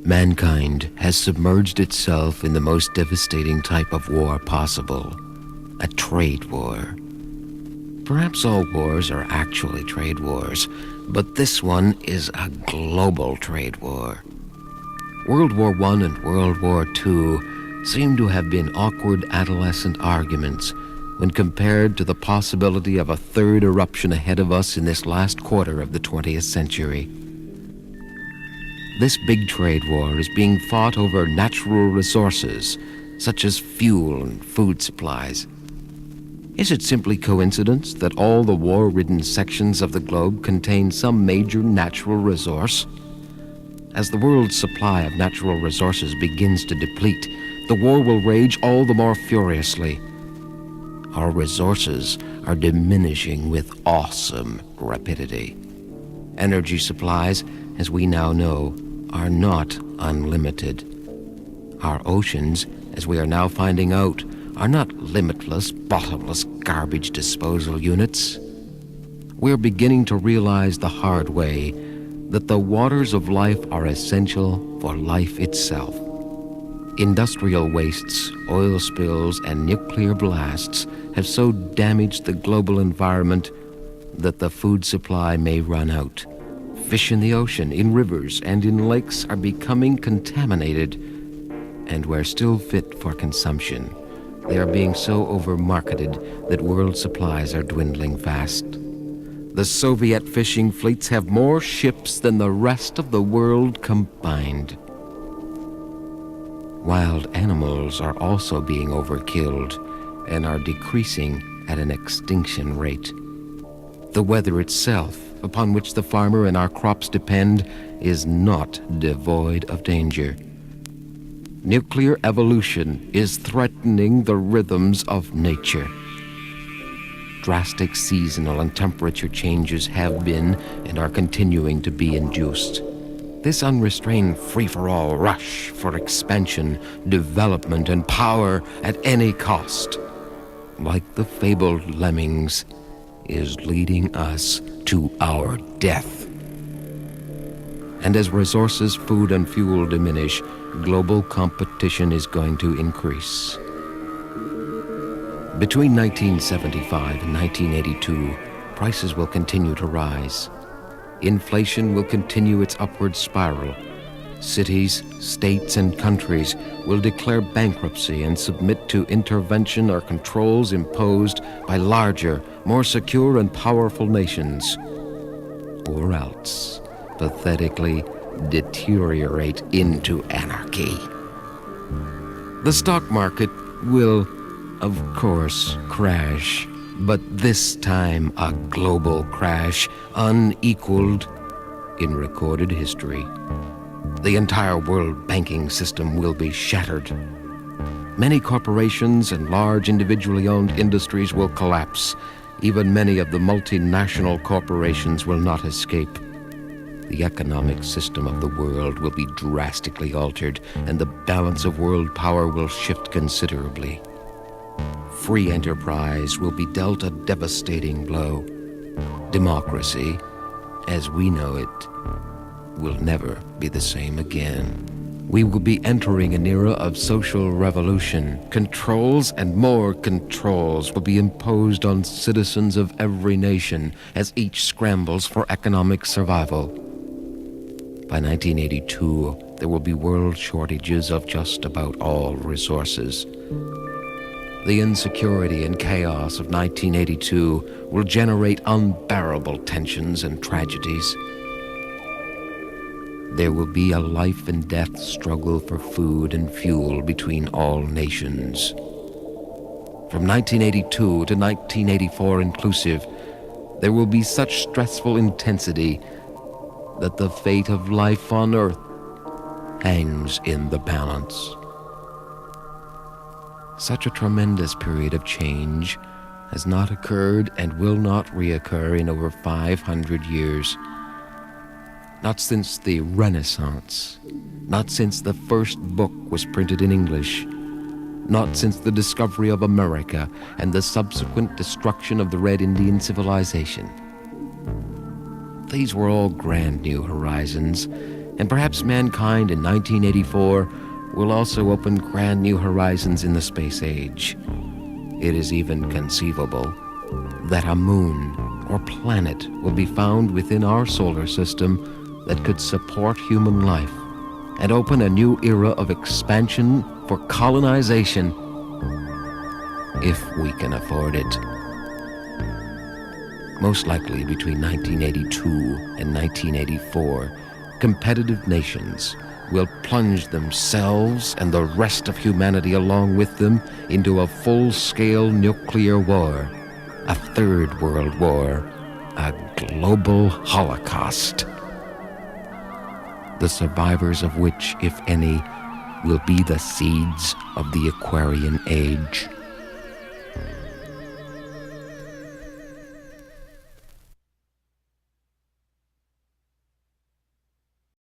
Mankind has submerged itself in the most devastating type of war possible, a trade war. Perhaps all wars are actually trade wars, but this one is a global trade war. World War I and World War II seem to have been awkward adolescent arguments when compared to the possibility of a third eruption ahead of us in this last quarter of the 20th century. This big trade war is being fought over natural resources, such as fuel and food supplies. Is it simply coincidence that all the war-ridden sections of the globe contain some major natural resource? As the world's supply of natural resources begins to deplete, the war will rage all the more furiously. Our resources are diminishing with awesome rapidity. Energy supplies, as we now know, are not unlimited. Our oceans, as we are now finding out, are not limitless, bottomless garbage disposal units. We're beginning to realize the hard way that the waters of life are essential for life itself. Industrial wastes, oil spills, and nuclear blasts have so damaged the global environment that the food supply may run out. Fish in the ocean, in rivers, and in lakes are becoming contaminated, and where still fit for consumption, they are being so overmarketed that world supplies are dwindling fast. The Soviet fishing fleets have more ships than the rest of the world combined. Wild animals are also being overkilled and are decreasing at an extinction rate. The weather itself, upon which the farmer and our crops depend, is not devoid of danger. Nuclear evolution is threatening the rhythms of nature. Drastic seasonal and temperature changes have been and are continuing to be induced. This unrestrained free-for-all rush for expansion, development, and power at any cost, like the fabled lemmings, is leading us to our death. And as resources, food, and fuel diminish, global competition is going to increase. Between 1975 and 1982, prices will continue to rise. Inflation will continue its upward spiral. Cities, states, and countries will declare bankruptcy and submit to intervention or controls imposed by larger, more secure and powerful nations, or else pathetically deteriorate into anarchy. The stock market will, of course, crash, but this time a global crash unequaled in recorded history. The entire world banking system will be shattered. Many corporations and large individually owned industries will collapse. Even many of the multinational corporations will not escape. The economic system of the world will be drastically altered, and the balance of world power will shift considerably. Free enterprise will be dealt a devastating blow. Democracy, as we know it, will never be the same again. We will be entering an era of social revolution. Controls and more controls will be imposed on citizens of every nation as each scrambles for economic survival. By 1982, there will be world shortages of just about all resources. The insecurity and chaos of 1982 will generate unbearable tensions and tragedies. There will be a life and death struggle for food and fuel between all nations. From 1982 to 1984 inclusive, there will be such stressful intensity that the fate of life on Earth hangs in the balance. Such a tremendous period of change has not occurred and will not reoccur in over 500 years. Not since the Renaissance, not since the first book was printed in English, not since the discovery of America and the subsequent destruction of the Red Indian civilization. These were all grand new horizons, And perhaps mankind in 1984 will also open grand new horizons in the space age. It is even conceivable that a moon or planet will be found within our solar system that could support human life and open a new era of expansion for colonization, if we can afford it. Most likely between 1982 and 1984, competitive nations will plunge themselves and the rest of humanity along with them into a full-scale nuclear war, a third world war, a global holocaust, the survivors of which, if any, will be the seeds of the Aquarian Age.